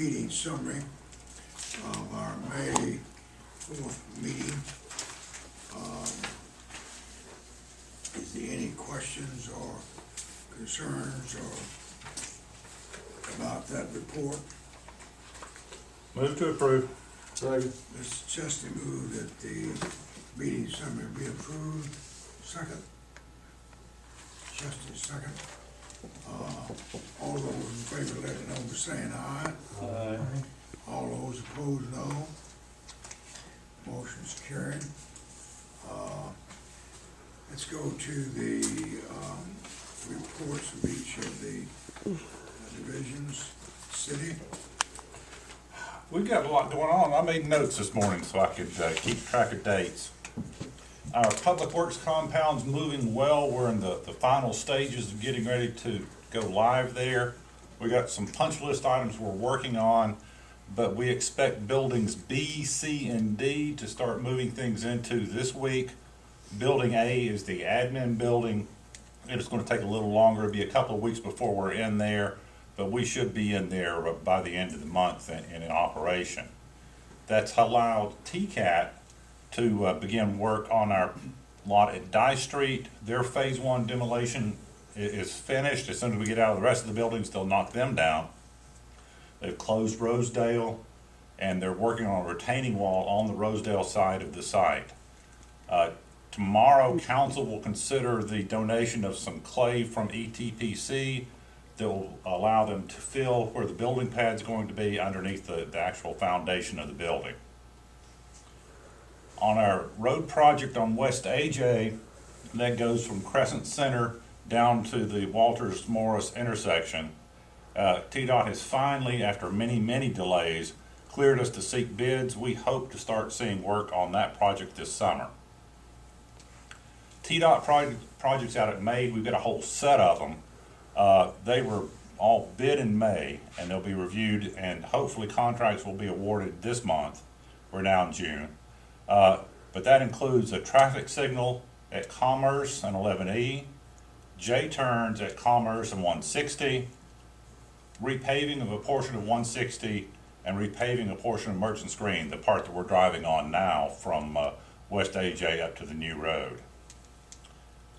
meeting summary of our May 4th meeting. Is there any questions or concerns or about that report? Move to approve. Second. Mr. Chesney moved that the meeting summary be approved. Second. Chesney, second. All those in favor, let it know by saying aye. Aye. All those opposed, no. Motion's carried. Let's go to the reports of each of the divisions. City. We've got a lot going on. I made notes this morning so I could keep track of dates. Our Public Works compound's moving well. We're in the final stages of getting ready to go live there. We got some punch list items we're working on, but we expect buildings B, C, and D to start moving things into this week. Building A is the admin building. It's going to take a little longer. It'll be a couple of weeks before we're in there, but we should be in there by the end of the month and in operation. That's allowed TCAT to begin work on our lot at Dye Street. Their phase 1 demolition is finished. As soon as we get out of the rest of the buildings, they'll knock them down. They've closed Rosedale, and they're working on a retaining wall on the Rosedale side of the site. Tomorrow, council will consider the donation of some clay from ETPC that will allow them to fill where the building pad's going to be underneath the actual foundation of the building. On our road project on West AJ, that goes from Crescent Center down to the Walters Morris intersection, TDOT has finally, after many delays, cleared us to seek bids. We hope to start seeing work on that project this summer. TDOT projects out at May, we've got a whole set of them. They were all bid in May, and they'll be reviewed, and hopefully contracts will be awarded this month. We're now in June. But that includes a traffic signal at Commerce and 11E, J-turns at Commerce and 160, repaving of a portion of 160, and repaving a portion of Merchants Green, the part that we're driving on now from West AJ up to the new road.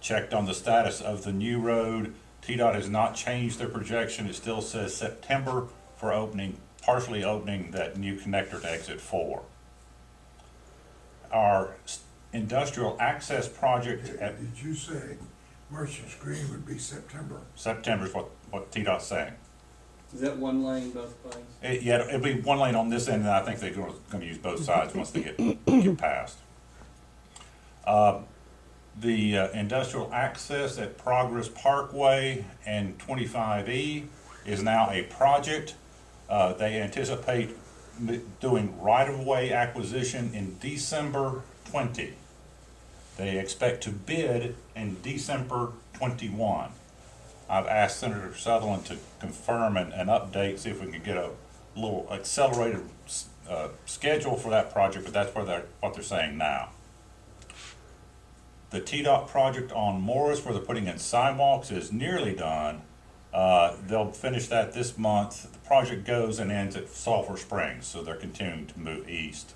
Checked on the status of the new road. TDOT has not changed their projection. It still says September for opening, partially opening that new connector to exit 4. Our industrial access project at Did you say Merchants Green would be September? September is what TDOT's saying. Is that one lane both ways? Yeah, it'll be one lane on this end, and I think they're going to use both sides once they get past. The industrial access at Progress Parkway and 25E is now a project. They anticipate doing right-of-way acquisition in December 20. They expect to bid in December 21. I've asked Senator Sutherland to confirm an update, see if we can get a little accelerated schedule for that project, but that's what they're saying now. The TDOT project on Morris, where they're putting in sidewalks, is nearly done. They'll finish that this month. The project goes and ends at Sulphur Springs, so they're continuing to move east.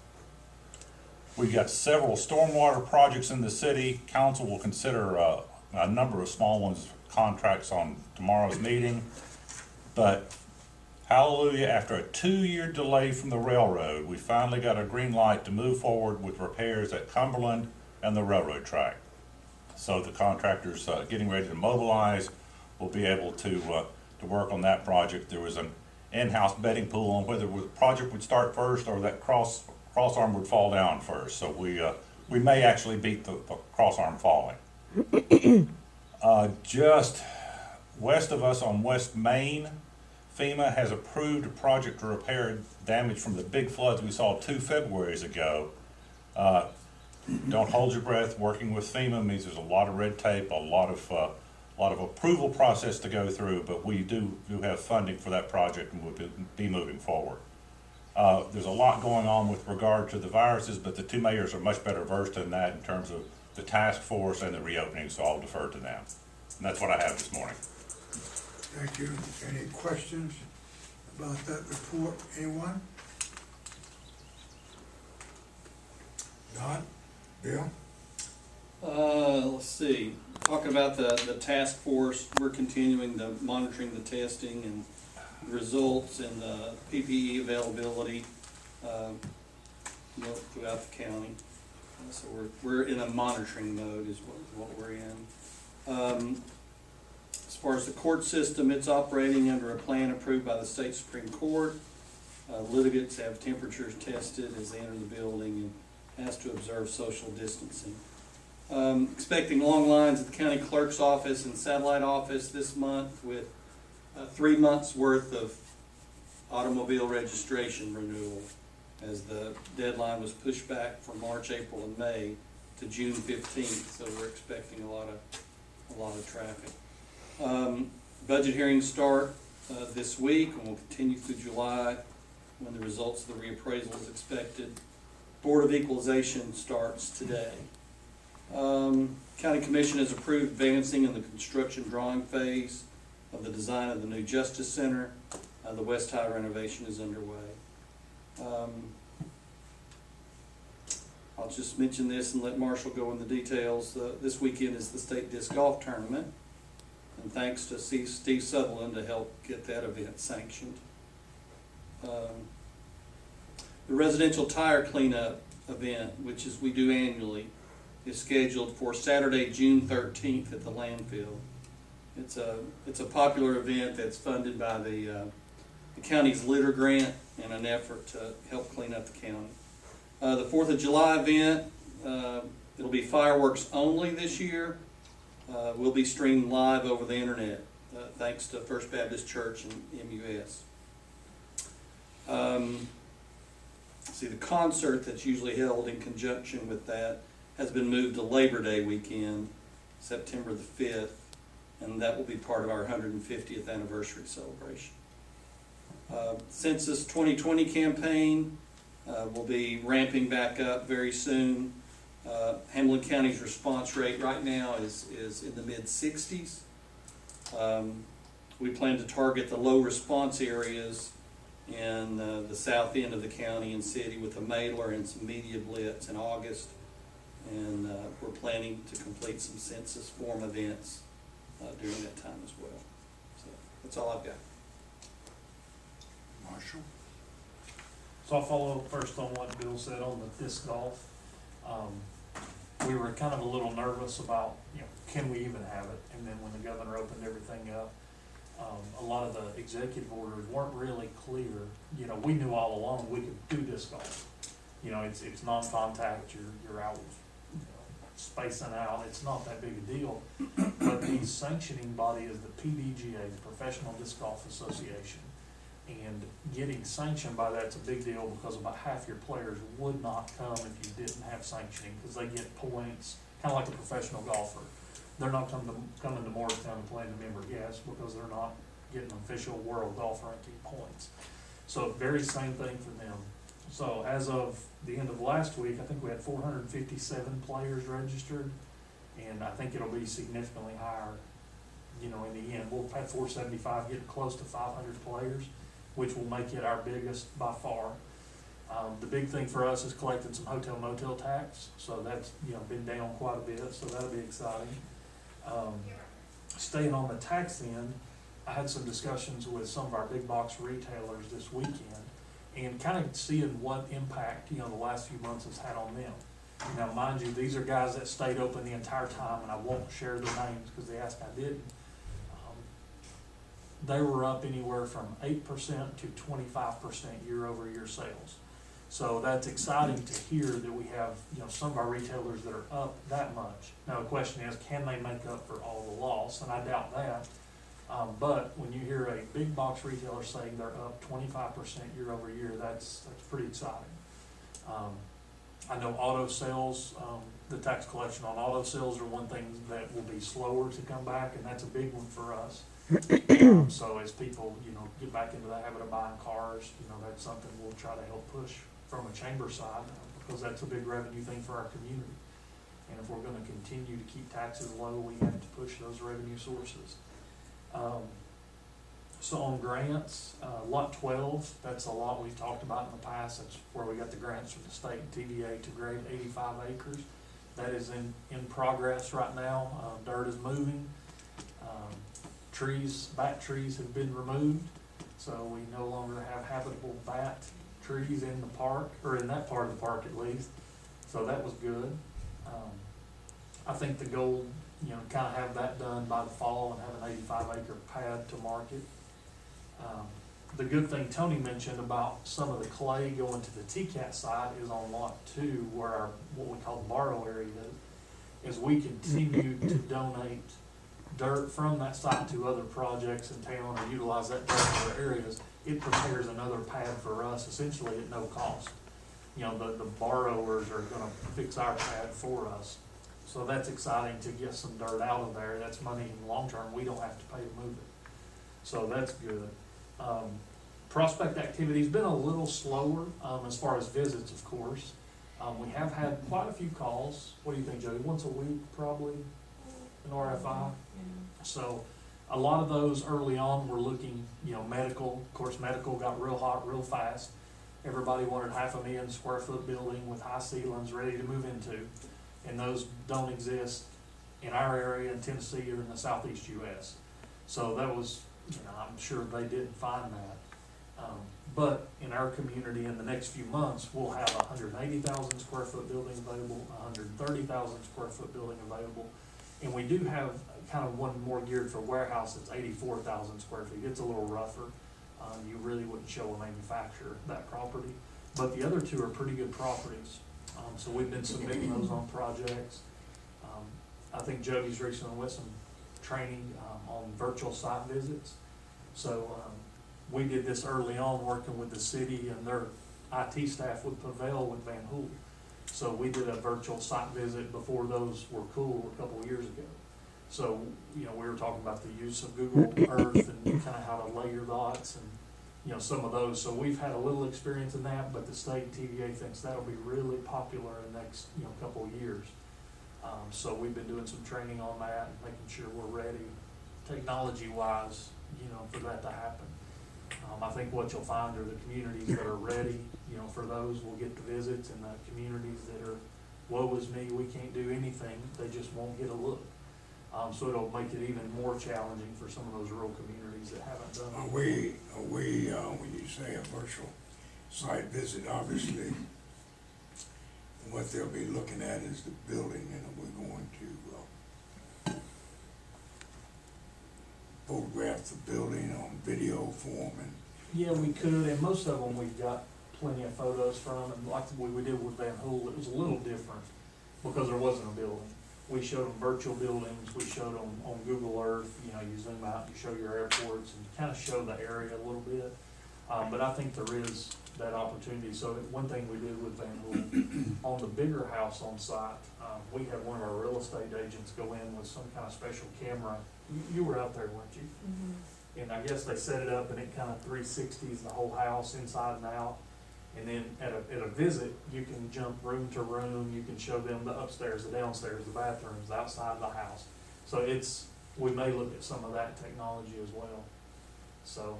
We've got several stormwater projects in the city. Council will consider a number of small ones, contracts on tomorrow's meeting. But hallelujah, after a 2-year delay from the railroad, we finally got a green light to move forward with repairs at Cumberland and the railroad track. So the contractors getting ready to mobilize will be able to work on that project. There was an in-house betting pool on whether the project would start first or that cross arm would fall down first. So we may actually beat the cross arm falling. Just west of us on West Main, FEMA has approved a project to repair damage from the big floods we saw 2 Februaries ago. Don't hold your breath. Working with FEMA means there's a lot of red tape, a lot of approval process to go through, but we do have funding for that project and we'll be moving forward. There's a lot going on with regard to the viruses, but the 2 mayors are much better versed in that in terms of the task force and the reopening, so I'll defer to them. And that's what I have this morning. Thank you. Any questions about that report, anyone? Not? Bill? Let's see, talking about the task force, we're continuing the monitoring the testing and results and the PPE availability, throughout the county. So we're in a monitoring mode is what we're in. As far as the court system, it's operating under a plan approved by the state Supreme Court. Litigants have temperatures tested as they enter the building and has to observe social distancing. Expecting long lines at the county clerk's office and satellite office this month with 3 months worth of automobile registration renewal, as the deadline was pushed back from March, April, and May to June 15th. So we're expecting a lot of traffic. Budget hearings start this week and will continue through July when the results of the reappraisal is expected. Board of Equalization starts today. County Commission has approved advancing in the construction drawing phase of the design of the new Justice Center. The West High renovation is underway. I'll just mention this and let Marshall go in the details. This weekend is the state disc golf tournament, and thanks to Steve Sutherland to help get that event sanctioned. The residential tire cleanup event, which is we do annually, is scheduled for Saturday, June 13th at the landfill. It's a popular event that's funded by the county's litter grant in an effort to help clean up the county. The 4th of July event, it'll be fireworks only this year. Will be streamed live over the internet, thanks to First Baptist Church and MUS. See, the concert that's usually held in conjunction with that has been moved to Labor Day weekend, September the 5th, and that will be part of our 150th anniversary celebration. Census 2020 campaign will be ramping back up very soon. Hamilton County's response rate right now is in the mid-60s. We plan to target the low response areas in the south end of the county and city with a mailer and some media blitz in August. And we're planning to complete some census form events during that time as well. So that's all I've got. Marshall? So I'll follow up first on what Bill said on the disc golf. We were kind of a little nervous about, can we even have it? And then when the governor opened everything up, a lot of the executive orders weren't really clear. We knew all along we could do disc golf. It's non-contact, you're out, spacing out, it's not that big a deal. But the sanctioning body is the PDGA, the Professional Disc Golf Association. And getting sanctioned by that's a big deal because about half your players would not come if you didn't have sanctioning, because they get points, kind of like a professional golfer. They're not coming to Morristown to play in the member guest because they're not getting official world golf ranking points. So very same thing for them. So as of the end of last week, I think we had 457 players registered, and I think it'll be significantly higher, in the end. We'll have 475, getting close to 500 players, which will make it our biggest by far. The big thing for us is collecting some hotel motel tax, so that's been down quite a bit, so that'll be exciting. Staying on the tax end, I had some discussions with some of our big box retailers this weekend, and kind of seeing what impact the last few months has had on them. Now, mind you, these are guys that stayed open the entire time, and I won't share their names because they asked I didn't. They were up anywhere from 8% to 25% year-over-year sales. So that's exciting to hear that we have some of our retailers that are up that much. Now the question is, can they make up for all the loss? And I doubt that. But when you hear a big box retailer saying they're up 25% year-over-year, that's pretty exciting. I know auto sales, the tax collection on auto sales are one thing that will be slower to come back, and that's a big one for us. So as people, get back into the habit of buying cars, that's something we'll try to help push from a chamber side, because that's a big revenue thing for our community. And if we're going to continue to keep taxes low, we have to push those revenue sources. So on grants, lot 12, that's a lot we've talked about in the past. That's where we got the grants from the state and TVA to grade 85 acres. That is in progress right now. Dirt is moving. Bat trees have been removed. So we no longer have habitable bat trees in the park, or in that part of the park at least. So that was good. I think the goal, kind of have that done by the fall and have an 85-acre pad to market. The good thing Tony mentioned about some of the clay going to the TCAT side is on lot 2, where our, what we call the borrow area is we continue to donate dirt from that site to other projects in town or utilize that dirt in other areas. It prepares another pad for us essentially at no cost. The borrowers are gonna fix our pad for us. So that's exciting to get some dirt out of there. That's money in the long term. We don't have to pay to move it. So that's good. Prospect activity's been a little slower, as far as visits, of course. We have had quite a few calls. What do you think, Jody? Once a week, probably, an RFI? So a lot of those early on were looking, medical. Of course, medical got real hot real fast. Everybody wanted 500,000 square foot building with high ceilings ready to move into. And those don't exist in our area in Tennessee or in the southeast US. So that was, I'm sure they didn't find that. But in our community in the next few months, we'll have 180,000 square foot building available, 130,000 square foot building available. And we do have kind of one more geared for warehouse that's 84,000 square feet. It's a little rougher. You really wouldn't show a manufacturer that property. But the other two are pretty good properties. So we've been submitting those on projects. I think Jody's recently went some training on virtual site visits. So we did this early on working with the city and their IT staff with Pavel with Van Hool. So we did a virtual site visit before those were cool a couple of years ago. So, we were talking about the use of Google Earth and kind of how to layer lots and, some of those. So we've had a little experience in that, but the state TVA thinks that'll be really popular in the next, couple of years. So we've been doing some training on that and making sure we're ready technology-wise, for that to happen. I think what you'll find are the communities that are ready, for those will get the visits, and the communities that are, woe is me, we can't do anything, they just won't get a look. So it'll make it even more challenging for some of those rural communities that haven't done it. When you say a virtual site visit, obviously, what they'll be looking at is the building, and we're going to photograph the building on video form and. Yeah, we could, and most of them we've got plenty of photos from, and like we did with Van Hool, it was a little different because there wasn't a building. We showed them virtual buildings, we showed them on Google Earth, you zoom out, you show your airports, and kind of show the area a little bit. But I think there is that opportunity. So one thing we did with Van Hool, on the bigger house on site, we had one of our real estate agents go in with some kind of special camera. You were out there, weren't you? Mm-hmm. And I guess they set it up and it kind of 360s the whole house inside and out. And then at a visit, you can jump room to room, you can show them the upstairs, the downstairs, the bathrooms, outside the house. So we may look at some of that technology as well. So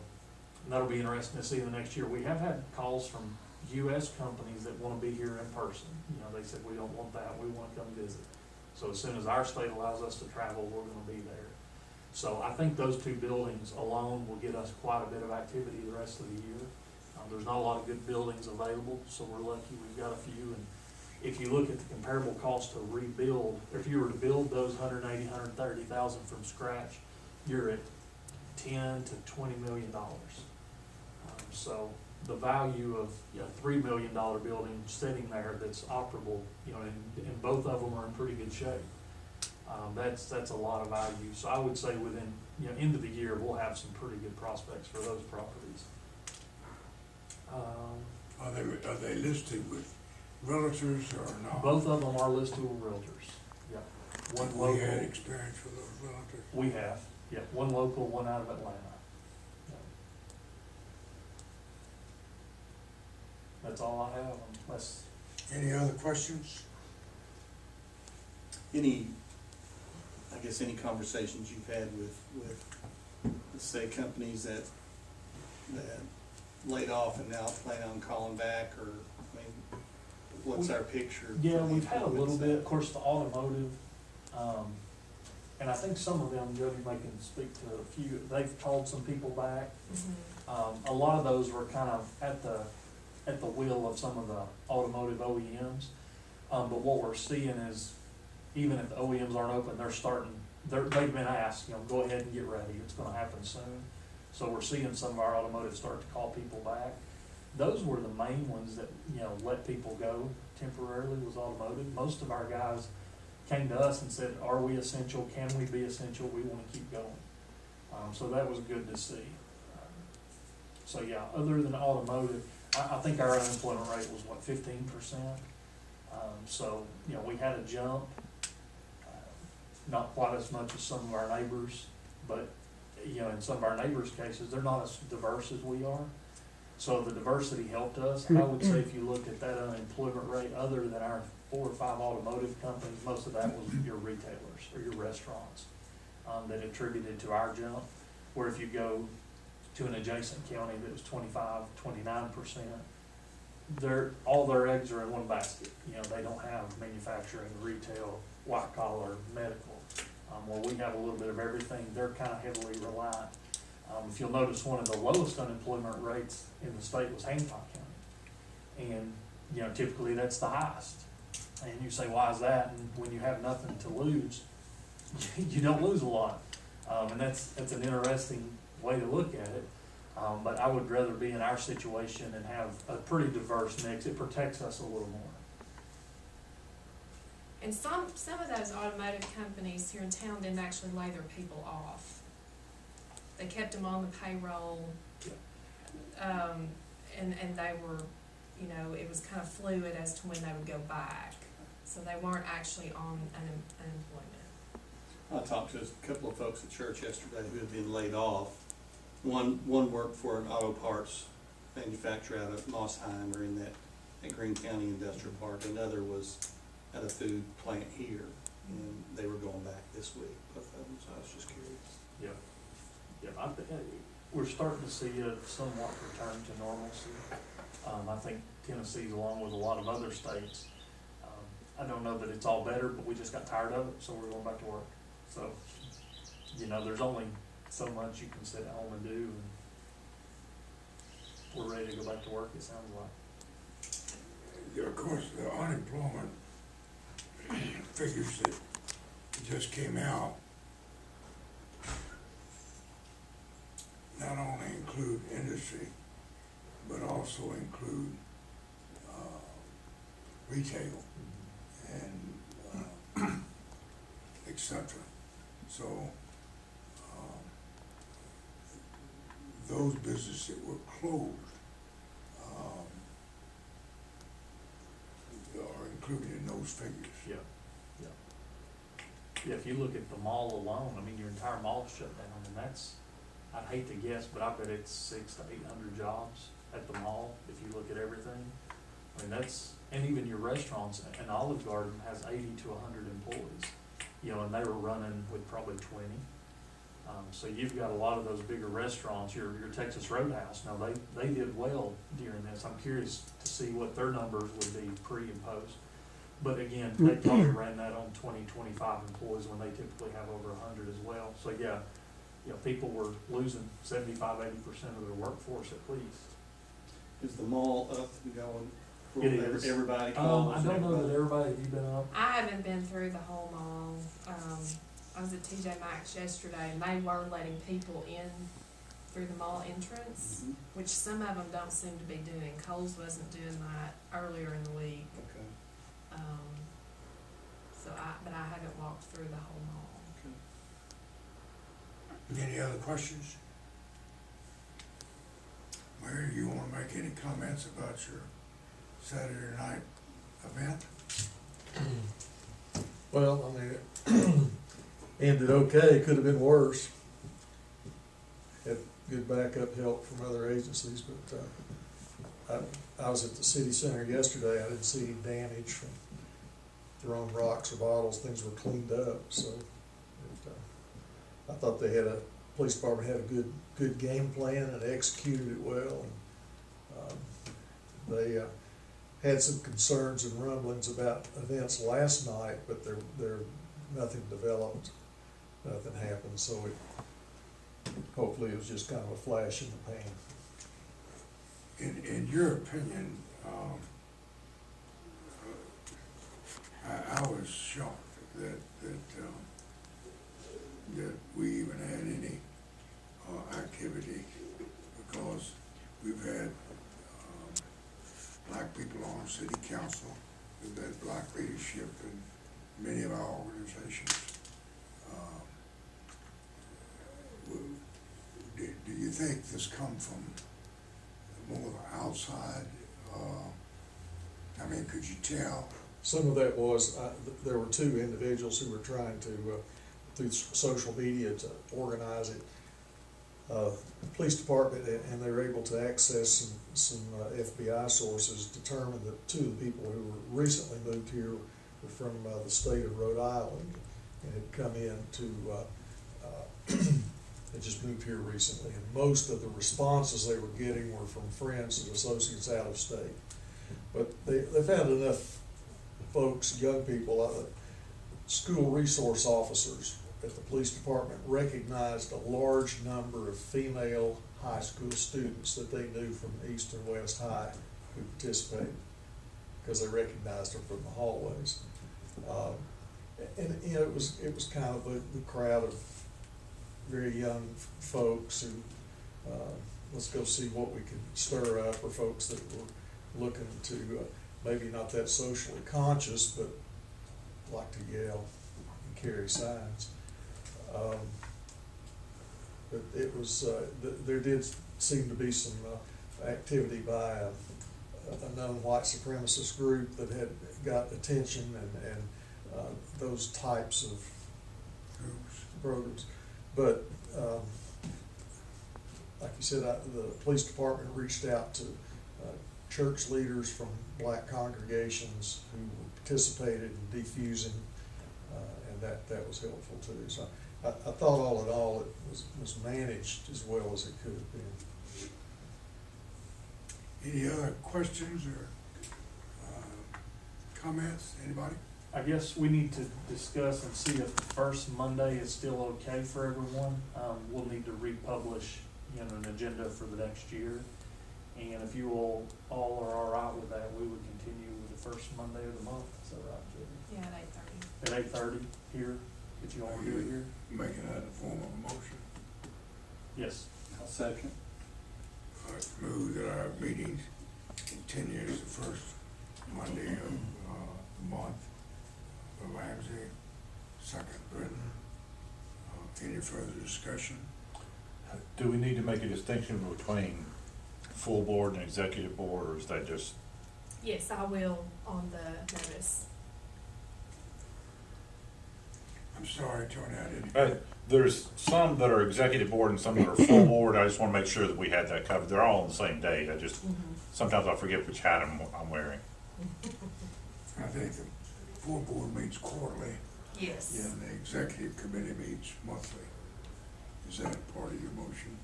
that'll be interesting to see in the next year. We have had calls from US companies that want to be here in person. They said, we don't want that, we want to come visit. So as soon as our state allows us to travel, we're going to be there. So I think those two buildings alone will get us quite a bit of activity the rest of the year. There's not a lot of good buildings available, so we're lucky we've got a few. And if you look at the comparable cost to rebuild, if you were to build those 180, 130,000 from scratch, you're at $10 to $20 million. So the value of a $3 million building sitting there that's operable, and both of them are in pretty good shape. That's a lot of value. So I would say within end of the year we'll have some pretty good prospects for those properties. Are they listed with realtors or not? Both of them are listed with realtors. Yeah. One local. We had experience with those realtors. We have. Yeah. One local, one out of Atlanta. Yeah. That's all I have. Unless any other questions? Any conversations you've had with say companies that laid off and now plan on calling back, or, I mean, what's our picture? Yeah, for the we've had a little employees bit, that- of course, the automotive, and I think some of them, Jody may can speak to a few, they've called some people back. A lot of those were kind of at the will of some of the automotive OEMs. But what we're seeing is, even if the OEMs aren't open, they've been asked, go ahead and get ready, it's gonna happen soon. So we're seeing some of our automotive start to call people back. Those were the main ones that, let people go temporarily, was automotive. Most of our guys came to us and said, are we essential, can we be essential, we wanna keep going. So that was good to see. So yeah, other than automotive, I think our unemployment rate was 15%. So, we had a jump, not quite as much as some of our neighbors, but, in some of our neighbors' cases, they're not as diverse as we are. So the diversity helped us. I would say if you look at that unemployment rate, other than our 4 or 5 automotive companies, most of that was your retailers or your restaurants, that attributed to our jump. Where if you go to an adjacent county that was 29%, all their eggs are in one basket. They don't have manufacturing, retail, white collar, medical. Where we have a little bit of everything, they're kind of heavily reliant. If you'll notice, one of the lowest unemployment rates in the state was Hancock County. And, typically that's the highest. And you say, why is that? And when you have nothing to lose, you don't lose a lot. And that's an interesting way to look at it. But I would rather be in our situation and have a pretty diverse mix. It protects us a little more. And some of those automotive companies here in town didn't actually lay their people off. They kept them on the payroll, and they were, it was kind of fluid as to when they would go back. So they weren't actually on unemployment. I talked to a couple of folks at church yesterday who had been laid off. One worked for an auto parts manufacturer out of Mossheim, or in that Greene County Industrial Park. Another was at a food plant here, and they were going back this week, both of them, so I was just curious. Yeah. I think we're starting to see a somewhat return to normalcy. I think Tennessee's, along with a lot of other states, I don't know that it's all better, but we just got tired of it, so we're going back to work. So, there's only so much you can sit at home and do, and we're ready to go back to work, it sounds like. Yeah, of course, the unemployment figures that just came out not only include industry, but also include retail and et cetera. So those businesses that were closed are included in those figures. Yeah, if you look at the mall alone, your entire mall shut down, and that's, I'd hate to guess, but I bet it's 600 to 800 jobs at the mall, if you look at everything. And even your restaurants, an Olive Garden has 80 to 100 employees, and they were running with probably 20. So you've got a lot of those bigger restaurants, your Texas Roadhouse, now they did well during this. I'm curious to see what their numbers would be pre and post. But again, they probably ran that on 20, 25 employees when they typically have over 100 as well. So yeah, people were losing 75, 80% of their workforce at least. Is the mall up and going? It is. Everybody I calls? don't know that everybody, have you been up? I haven't been through the whole mall. I was at TJ Maxx yesterday, and they were letting people in through the mall entrance, Mhm. which some of them don't seem to be doing. Kohl's wasn't doing that earlier in the week. Okay. But I haven't walked through the whole mall. Okay. Any other questions? Mary, you want to make any comments about your Saturday night event? Well, it ended okay, could have been worse. Had good backup help from other agencies, but I was at the city center yesterday, I didn't see any damage from thrown rocks or bottles, things were cleaned up, so I thought they had a police department had a good game plan and executed it well. And they had some concerns and rumblings about events last night, but nothing developed, nothing happened, so hopefully it was just kind of a flash in the pan. In your opinion, I was shocked that we even had any activity, because we've had black people on city council, we've had black leadership in many of our organizations. Do you think this come from more outside? I mean, could you tell? Some of that was, there were two individuals who were trying to, through social media, to organize it. The police department, and they were able to access some FBI sources, determined that two of the people who were recently moved here were from the state of Rhode Island and had come in to, had just moved here recently. And most of the responses they were getting were from friends and associates out of state. But they found enough folks, young people, school resource officers at the police department recognized a large number of female high school students that they knew from East and West High who participated, because they recognized them from the hallways. And you know, it was kind of the crowd of very young folks who, let's go see what we can stir up, or folks that were looking to, maybe not that socially conscious, but like to yell and carry signs. But it was, there did seem to be some activity by a known white supremacist group that had got attention, and those types of programs. But like you said, the police department reached out to church leaders from black congregations who participated in defusing, and that was helpful too. So I thought all in all it was managed as well as it could have been. Any other questions or comments? Anybody? I guess we need to discuss and see if the first Monday is still okay for everyone. We'll need to republish, an agenda for the next year. And if you all are all right with that, we would continue with the first Monday of the month. Is that right, Jody? Yeah, at 8:30. At 8:30 here, if you want to do it here? Making that in the form of a motion. Yes. I'll second. Move that our meetings continue as the first Monday of the month. Ramsey, second Britton. Any further discussion? Do we need to make a distinction between full board and executive board, or is that just? Yes, I will on the notice. I'm sorry, Tony, I didn't. There's some that are executive board and some that are full board. I just want to make sure that we had that covered. They're all on the same date. I just, sometimes I forget which hat I'm wearing. I think the full board meets quarterly. Yes. And the executive committee meets monthly. Is that part of your motion?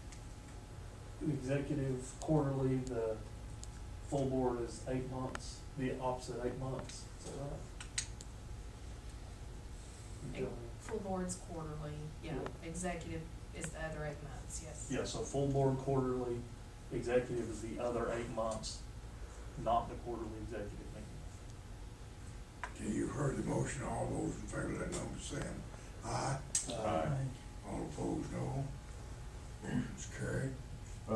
The executive quarterly, the full board is 8 months, the opposite 8 months. Is that right? Full board's quarterly, yeah. Executive is the other 8 months, yes. Yeah, so full board quarterly, executive is the other 8 months, not the quarterly executive meeting. Okay, you heard the motion. All those in favor, let know by saying aye. Aye. All opposed, no. Motion's carried. I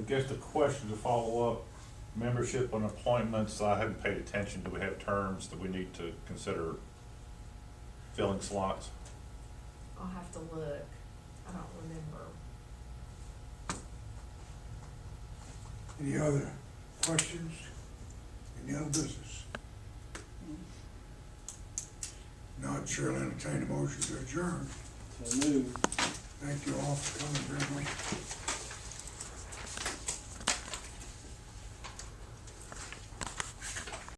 guess the question to follow up, membership and appointments, I haven't paid attention. Do we have terms that we need to consider filling slots? I'll have to look. I don't remember. Any other questions? Any other business? Not sure, I'll entertain a motion to adjourn. So move. Thank you all for coming very much.